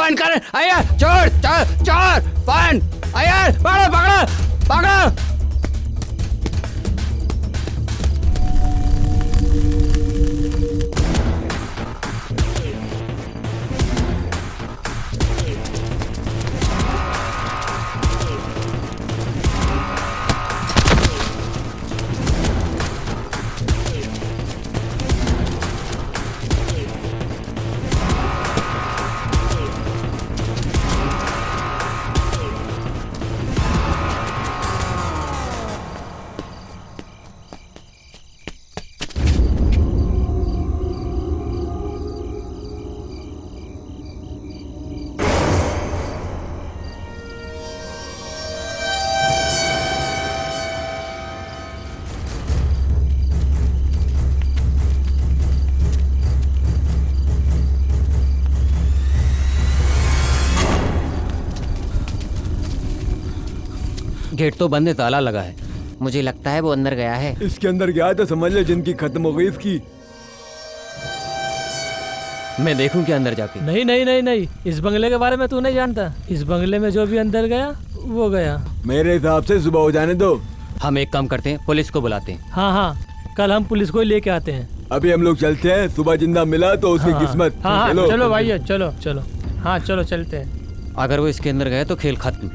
बंद कर। अय्यर चोर चोर चोर बंद। अय्यर पकड़ो पकड़ो पकड़ो। गेट तो बंद है, ताला लगा है। मुझे लगता है वो अंदर गया है। इसके अंदर गया तो समझ ले जिंदगी खत्म हो गई इसकी। मैं देखूं क्या अंदर जाके? नहीं नहीं नहीं नहीं, इस बंगले के बारे में तू नहीं जानता। इस बंगले में जो भी अंदर गया वो गया। मेरे हिसाब से सुबह हो जाने दो। हम एक काम करते हैं, पुलिस को बुलाते हैं। हाँ हाँ, कल हम पुलिस को ही लेके आते हैं। अभी हम लोग चलते हैं, सुबह जिंदा मिला तो उसकी हाँ, किस्मत। हाँ हाँ, चलो भाई चलो चलो। हाँ चलो चलते हैं। अगर वो इसके अंदर गए तो खेल खत्म।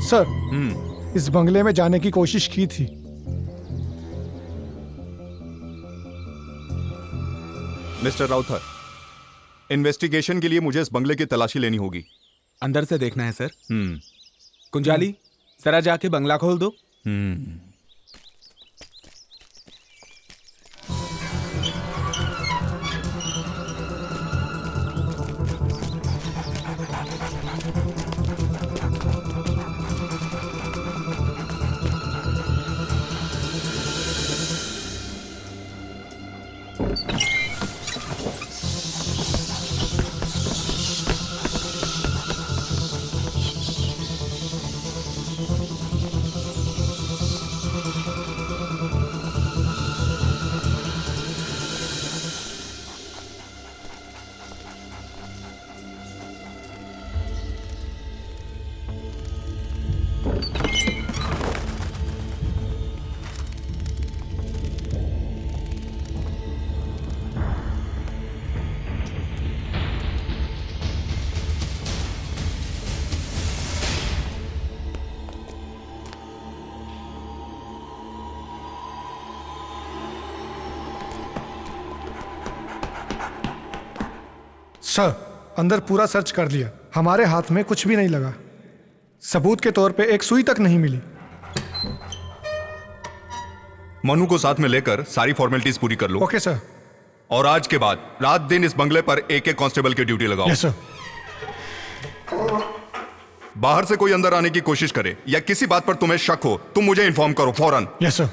सर, इस बंगले में जाने की कोशिश की थी। मिस्टर राउथर, इन्वेस्टिगेशन के लिए मुझे इस बंगले की तलाशी लेनी होगी। अंदर से देखना है सर। कुंजाली, जरा जाके बंगला खोल दो। सर, अंदर पूरा सर्च कर लिया, हमारे हाथ में कुछ भी नहीं लगा। सबूत के तौर पे एक सुई तक नहीं मिली। मनु को साथ में लेकर सारी फॉर्मेलिटीज पूरी कर लो। Okay sir. और आज के बाद रात दिन इस बंगले पर एक एक कांस्टेबल की ड्यूटी लगाओ। Yes sir. बाहर से कोई अंदर आने की कोशिश करे या किसी बात पर तुम्हें शक हो, तुम मुझे इन्फॉर्म करो फौरन। Yes sir.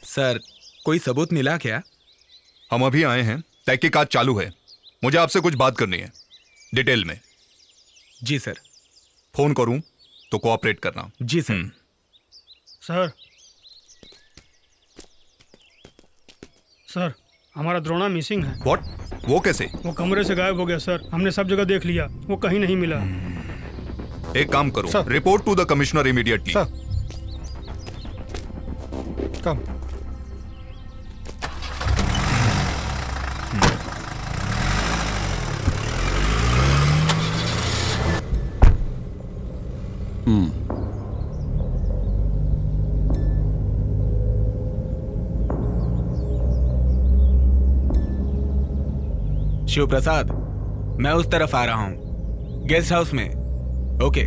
सर, कोई सबूत मिला क्या? हम अभी आए हैं, तहकीकात चालू है। मुझे आपसे कुछ बात करनी है, डिटेल में। जी सर। फोन करूं तो कोऑपरेट करना। जी सर। सर, सर, हमारा द्रोणा मिसिंग है। व्हाट? वो कैसे? वो कमरे से गायब हो गया सर। हमने सब जगह देख लिया, वो कहीं नहीं मिला। एक काम करो, sir. Report to the commissioner immediately. Sir, come. Shiv Prasad, मैं उस तरफ आ रहा हूं, गेस्ट हाउस में। ओके।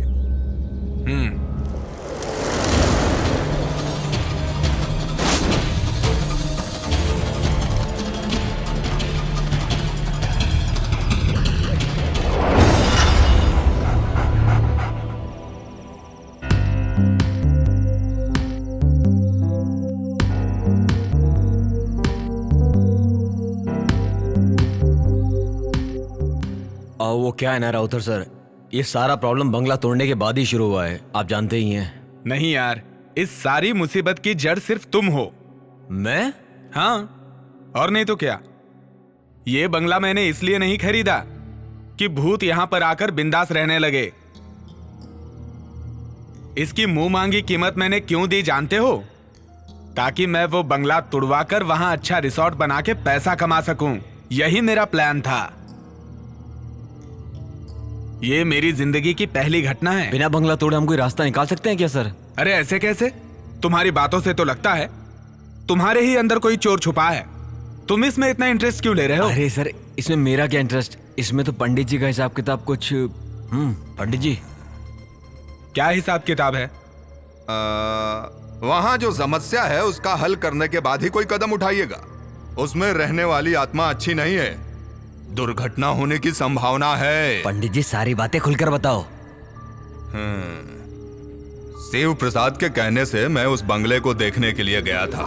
वो क्या है ना राउतर सर, ये सारा प्रॉब्लम बंगला तोड़ने के बाद ही शुरू हुआ है, आप जानते ही हैं। नहीं यार, इस सारी मुसीबत की जड़ सिर्फ तुम हो। मैं? हाँ, और नहीं तो क्या। ये बंगला मैंने इसलिए नहीं खरीदा कि भूत यहां पर आकर बिंदास रहने लगे। इसकी मुंह मांगी कीमत मैंने क्यों दी जानते हो? ताकि मैं वो बंगला तुड़वाकर वहां अच्छा रिसोर्ट बना के पैसा कमा सकूं। यही मेरा प्लान था। ये मेरी जिंदगी की पहली घटना है। बिना बंगला तोड़े हम कोई रास्ता निकाल सकते हैं क्या सर? अरे ऐसे कैसे? तुम्हारी बातों से तो लगता है तुम्हारे ही अंदर कोई चोर छुपा है। तुम इसमें इतना इंटरेस्ट क्यों ले रहे हो? अरे सर, इसमें मेरा क्या इंटरेस्ट? इसमें तो पंडित जी का हिसाब किताब कुछ। पंडित जी क्या हिसाब किताब है? वहां जो समस्या है उसका हल करने के बाद ही कोई कदम उठाइएगा। उसमें रहने वाली आत्मा अच्छी नहीं है, दुर्घटना होने की संभावना है। पंडित जी सारी बातें खुलकर बताओ। शिव प्रसाद के कहने से मैं उस बंगले को देखने के लिए गया था।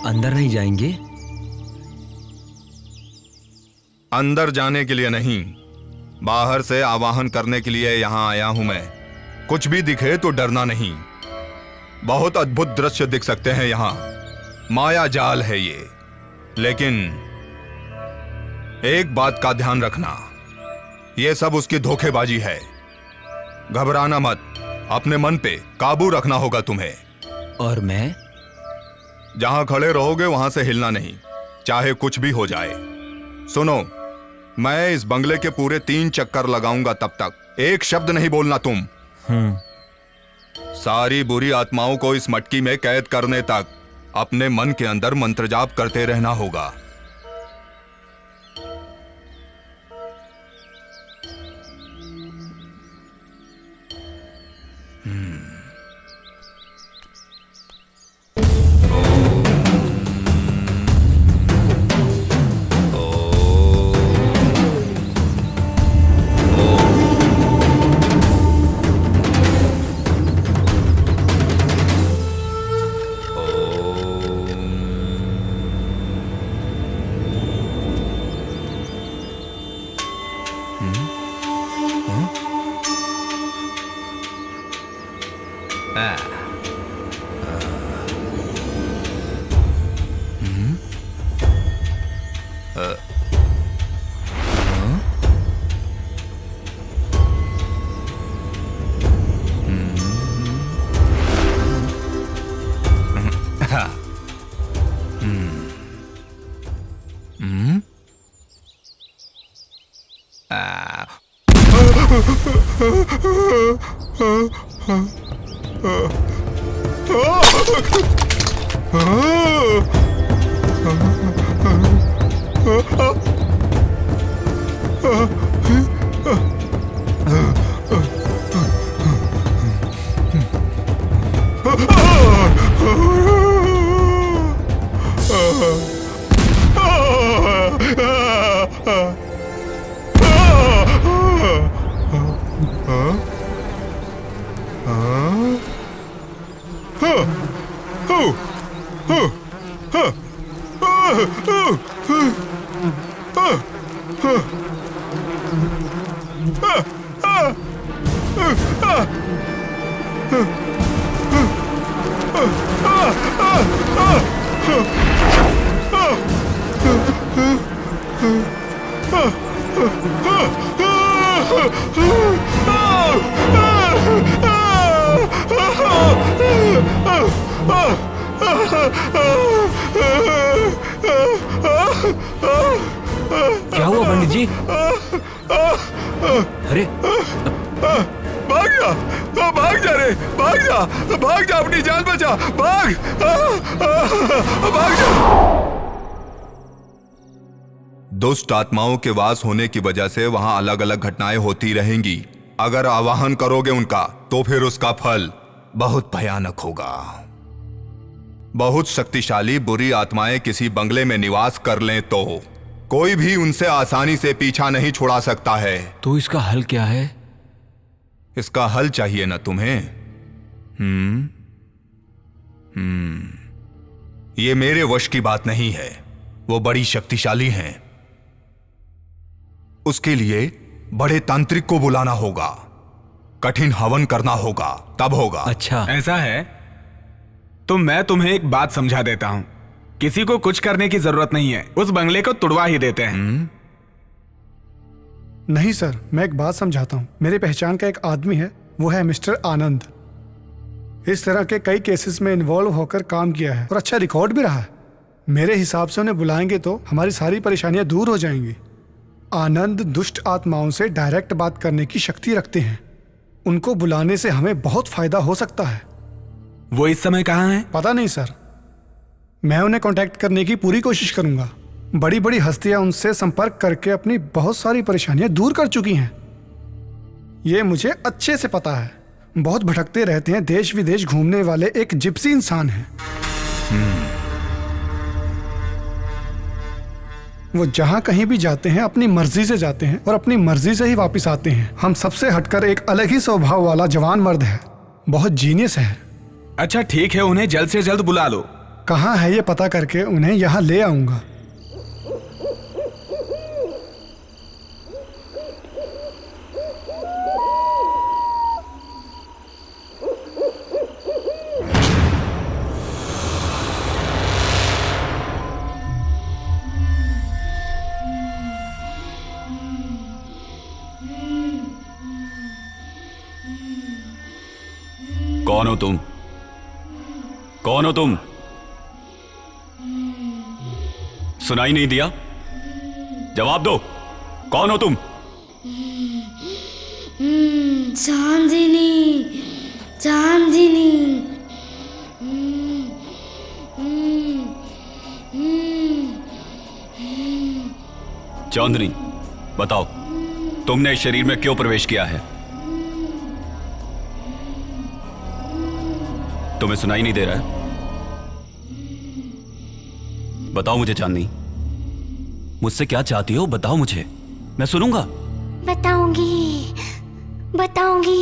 अंदर नहीं जाएंगे? अंदर जाने के लिए नहीं, बाहर से आवाहन करने के लिए यहां आया हूं मैं। कुछ भी दिखे तो डरना नहीं। बहुत अद्भुत दृश्य दिख सकते हैं यहां, माया जाल है ये। लेकिन एक बात का ध्यान रखना, ये सब उसकी धोखेबाजी है। घबराना मत, अपने मन पे काबू रखना होगा तुम्हें। और मैं? जहां खड़े रहोगे वहां से हिलना नहीं, चाहे कुछ भी हो जाए। सुनो, मैं इस बंगले के पूरे 3 चक्कर लगाऊंगा, तब तक एक शब्द नहीं बोलना तुम। सारी बुरी आत्माओं को इस मटकी में कैद करने तक अपने मन के अंदर मंत्र जाप करते रहना होगा। क्या हुआ पंडित जी? अरे भाग जा, भाग जा रे, भाग जा, अपनी जान बचा, भाग जा। दुष्ट आत्माओं के वास होने की वजह से वहां अलग अलग घटनाएं होती रहेंगी। अगर आवाहन करोगे उनका तो फिर उसका फल बहुत भयानक होगा। बहुत शक्तिशाली बुरी आत्माएं किसी बंगले में निवास कर लें तो कोई भी उनसे आसानी से पीछा नहीं छुड़ा सकता है। तो इसका हल क्या है? इसका हल चाहिए ना तुम्हें? ये मेरे वश की बात नहीं है, वो बड़ी शक्तिशाली हैं। उसके लिए बड़े तांत्रिक को बुलाना होगा, कठिन हवन करना होगा, तब होगा। अच्छा, ऐसा है तो मैं तुम्हें एक बात समझा देता हूं। किसी को कुछ करने की जरूरत नहीं है, उस बंगले को तुड़वा ही देते हैं। नहीं सर, मैं एक बात समझाता हूँ। मेरी पहचान का एक आदमी है, वो है मिस्टर आनंद। इस तरह के कई केसेस में इन्वॉल्व होकर काम किया है और अच्छा रिकॉर्ड भी रहा है। मेरे हिसाब से उन्हें बुलाएंगे तो हमारी सारी परेशानियां दूर हो जाएंगी। आनंद दुष्ट आत्माओं से डायरेक्ट बात करने की शक्ति रखते हैं। उनको बुलाने से हमें बहुत फायदा हो सकता है। वो इस समय कहाँ हैं? पता नहीं सर, मैं उन्हें कांटेक्ट करने की पूरी कोशिश करूंगा। बड़ी बड़ी हस्तियां उनसे संपर्क करके अपनी बहुत सारी परेशानियां दूर कर चुकी हैं। ये मुझे अच्छे से पता है। बहुत भटकते रहते हैं, देश विदेश घूमने वाले एक जिप्सी इंसान हैं। वो जहां कहीं भी जाते हैं अपनी मर्जी से जाते हैं और अपनी मर्जी से ही वापस आते हैं। हम सबसे हटकर एक अलग ही स्वभाव वाला जवान मर्द है, बहुत जीनियस है। अच्छा ठीक है, उन्हें जल्द से जल्द बुला लो। कहाँ है ये पता करके उन्हें यहाँ ले आऊंगा। कौन हो तुम? कौन हो तुम? सुनाई नहीं दिया? जवाब दो, कौन हो तुम? चांदनी, चांदनी। चांदनी, बताओ तुमने इस शरीर में क्यों प्रवेश किया है? तुम्हें सुनाई नहीं दे रहा है? बताओ मुझे चांदनी, मुझसे क्या चाहती हो? बताओ मुझे, मैं सुनूंगा। बताऊंगी, बताऊंगी।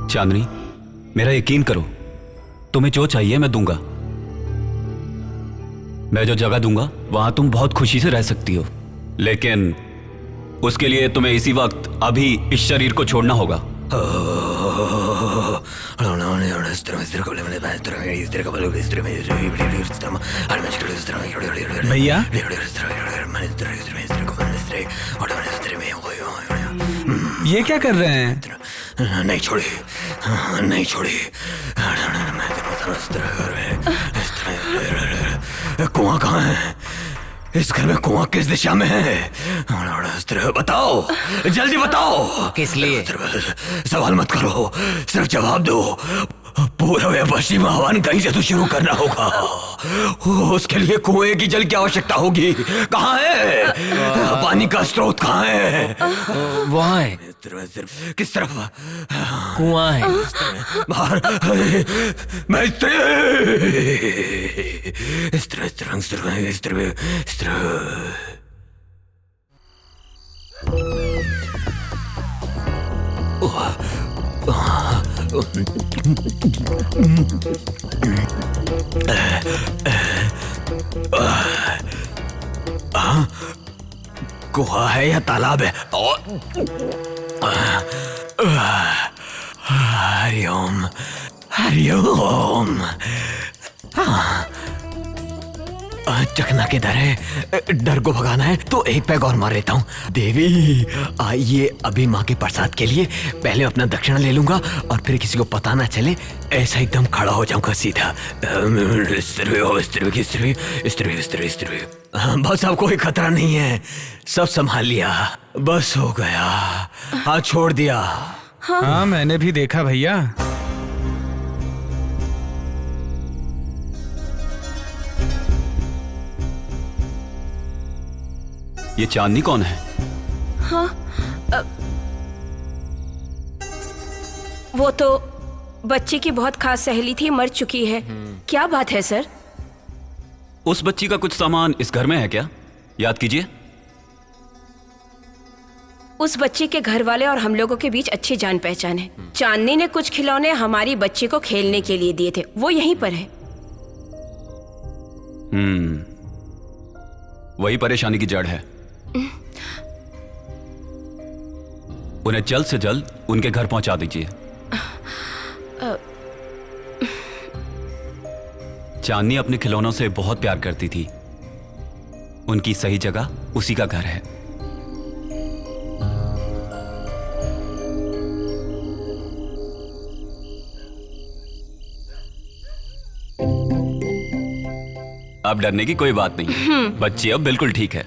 चांदनी, मेरा यकीन करो, तुम्हें जो चाहिए मैं दूंगा। मैं जो जगह दूंगा वहां तुम बहुत खुशी से रह सकती हो, लेकिन उसके लिए तुम्हें इसी वक्त अभी इस शरीर को छोड़ना होगा। भैया, ये क्या कर रहे हैं? नहीं छोड़ी, नहीं छोड़ी। कुआं कहाँ है? इस घर में कुआं किस दिशा में है? बताओ, जल्दी बताओ। किस लिए? सवाल मत करो, सिर्फ जवाब दो। पूर्व या पश्चिम आह्वान कहीं से तो शुरू करना होगा। उसके लिए कुएं की जल की आवश्यकता होगी। कहाँ है पानी का स्रोत? कहाँ है? वहाँ है। किस तरफ? कुआं है। बाहर। मैं गुहा है या तालाब है? हरिओम हरिओम। चकना किधर है? डर को भगाना है तो एक पैग और मार लेता हूँ। देवी आइए, अभी माँ के प्रसाद के लिए पहले अपना दक्षिणा ले लूंगा और फिर किसी को पता ना चले, ऐसा एकदम खड़ा हो जाऊंगा सीधा। बस अब कोई खतरा नहीं है, सब संभाल लिया, बस हो गया। हाँ छोड़ दिया। हाँ मैंने भी देखा भैया। ये चांदनी कौन है? हाँ वो तो बच्ची की बहुत खास सहेली थी, मर चुकी है। क्या बात है सर? उस बच्ची का कुछ सामान इस घर में है क्या? याद कीजिए। उस बच्ची के घर वाले और हम लोगों के बीच अच्छी जान पहचान है। चांदनी ने कुछ खिलौने हमारी बच्ची को खेलने के लिए दिए थे, वो यहीं पर है। वही परेशानी की जड़ है। उन्हें जल्द से जल्द उनके घर पहुंचा दीजिए। चांदनी अपने खिलौनों से बहुत प्यार करती थी, उनकी सही जगह उसी का घर है। अब डरने की कोई बात नहीं, बच्ची अब बिल्कुल ठीक है।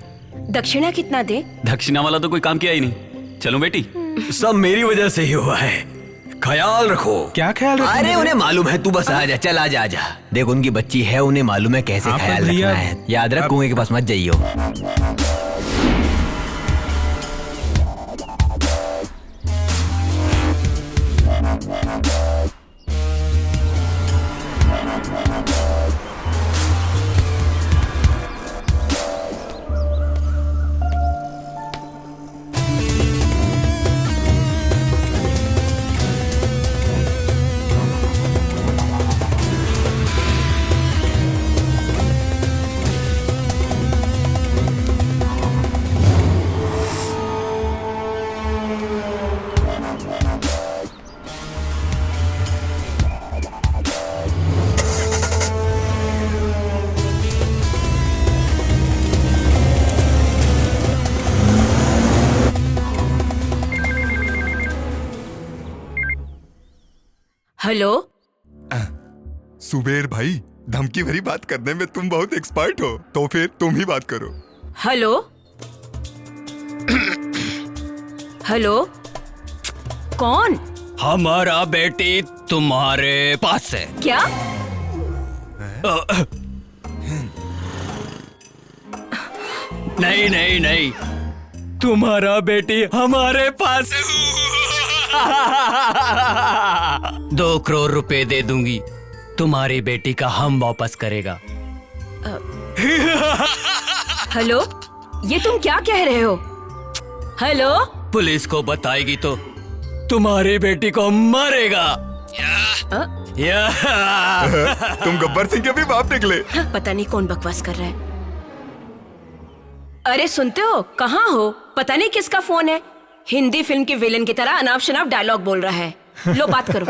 दक्षिणा कितना दे? दक्षिणा वाला तो कोई काम किया ही नहीं। चलो बेटी। सब मेरी वजह से ही हुआ है, ख्याल रखो। क्या ख्याल रखो? अरे उन्हें मालूम है, तू बस आ जा, चल आ जा, आ जा। देख उनकी बच्ची है, उन्हें मालूम है कैसे ख्याल रखना है। याद रख, कुएं के पास मत जाइयो। हेलो सुबेर भाई, धमकी भरी बात करने में तुम बहुत एक्सपर्ट हो, तो फिर तुम ही बात करो। हेलो हेलो कौन? हमारा बेटी तुम्हारे पास है। क्या? नहीं नहीं नहीं, तुम्हारा बेटी हमारे पास है। 2 करोड़ रुपए दे दूंगी, तुम्हारी बेटी का हम वापस करेगा। हेलो, ये तुम क्या कह रहे हो? हेलो, पुलिस को बताएगी तो तुम्हारी बेटी को मारेगा। तुम गब्बर सिंह के भी बाप निकले। पता नहीं कौन बकवास कर रहा है। अरे सुनते हो, कहाँ हो? पता नहीं किसका फोन है। हिंदी फिल्म के विलेन की तरह अनाप शनाप डायलॉग बोल रहा है। लो बात करो।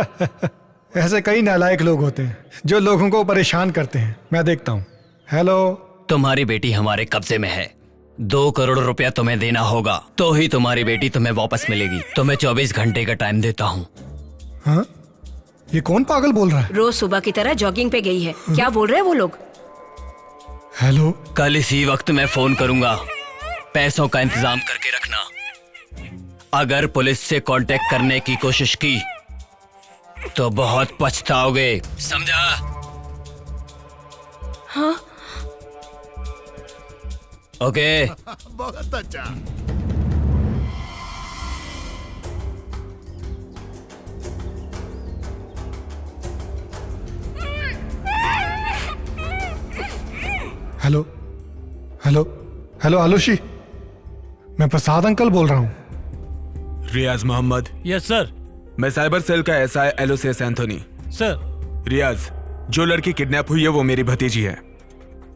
ऐसे कई नालायक लोग होते हैं जो लोगों को परेशान करते हैं। मैं देखता हूँ। हेलो, तुम्हारी बेटी हमारे कब्जे में है। 2 करोड़ रुपया तुम्हें देना होगा, तो ही तुम्हारी बेटी तुम्हें वापस मिलेगी। तुम्हें 24 घंटे का टाइम देता हूँ। हाँ? ये कौन पागल बोल रहा है? रोज सुबह की तरह जॉगिंग पे गई है। क्या बोल रहे हैं वो लोग? हेलो, कल इसी वक्त मैं फोन करूंगा, पैसों का इंतजाम करके रखना। अगर पुलिस से कांटेक्ट करने की कोशिश की तो बहुत पछताओगे, समझा? हाँ। ओके। बहुत अच्छा। हेलो हेलो हेलो आलूशी, मैं प्रसाद अंकल बोल रहा हूँ। रियाज मोहम्मद। Yes sir. मैं साइबर सेल का एसआई एलोसियस एंथोनी। सर। रियाज, जो लड़की किडनैप हुई है वो मेरी भतीजी है।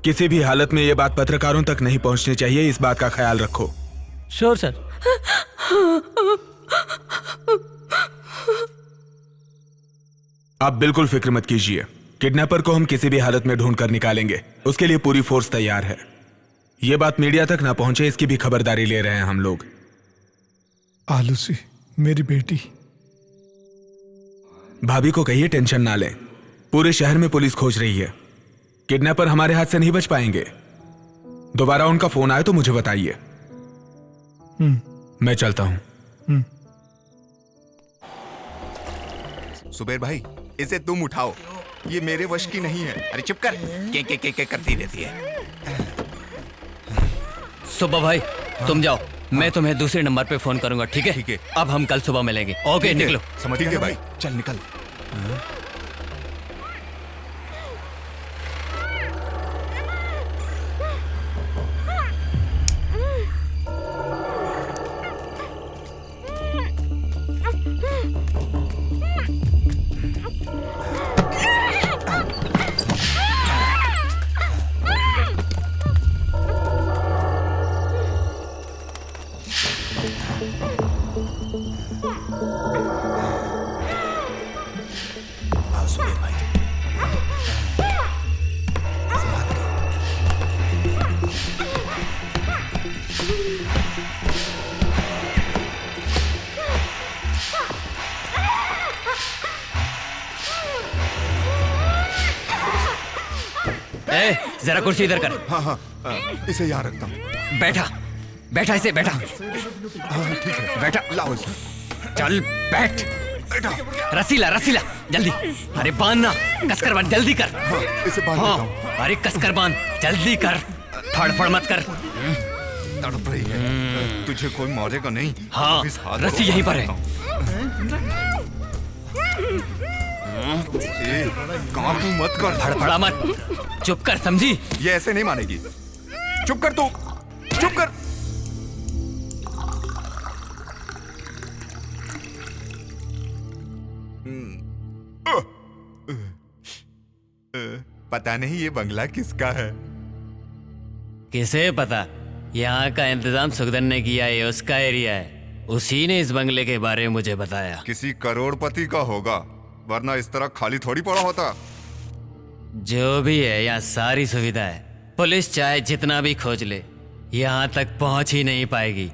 किसी भी हालत में ये बात पत्रकारों तक नहीं पहुंचनी चाहिए, इस बात का ख्याल रखो। Sure sir. आप बिल्कुल फिक्र मत कीजिए, किडनैपर को हम किसी भी हालत में ढूंढ कर निकालेंगे। उसके लिए पूरी फोर्स तैयार है। ये बात मीडिया तक ना पहुंचे, इसकी भी खबरदारी ले रहे हैं हम लोग। आलूसी मेरी बेटी। भाभी को कहिए टेंशन ना लें, पूरे शहर में पुलिस खोज रही है। किडनैपर हमारे हाथ से नहीं बच पाएंगे। दोबारा उनका फोन आए तो मुझे बताइए। मैं चलता हूं। सुबेर भाई, इसे तुम उठाओ, ये मेरे वश की नहीं है। अरे चुप कर, के करती रहती है। सुबह भाई तुम जाओ, मैं तुम्हें दूसरे नंबर पे फोन करूंगा, ठीक है? ठीक है। अब हम कल सुबह मिलेंगे। ओके, निकलो। समझ गए भाई, चल निकल। जरा कुर्सी इधर कर। हाँ, इसे यहाँ रखता हूँ। बैठा बैठा, इसे बैठा। हाँ ठीक है, बैठा। लाओ इसे। चल बैठ। बैठा। रसीला रसीला, जल्दी। अरे बांधना, कसकर बांध, जल्दी कर। हाँ, इसे बांध देता हूँ। अरे कसकर बांध, जल्दी कर, फड़फड़ मत कर। तड़प रही है, तुझे कोई मारेगा नहीं। हाँ, रस्सी यहीं पर है। काम मत कर, फड़फड़ा मत, चुप कर, समझी? ये ऐसे नहीं मानेगी। चुप कर तू, चुप कर। पता नहीं ये बंगला किसका है। किसे पता? यहाँ का इंतजाम सुखदन ने किया है, उसका एरिया है। उसी ने इस बंगले के बारे में मुझे बताया। किसी करोड़पति का होगा, वरना इस तरह खाली थोड़ी पड़ा होता। जो भी है, यहाँ सारी सुविधा है। पुलिस चाहे जितना भी खोज ले, यहाँ तक पहुंच ही नहीं पाएगी।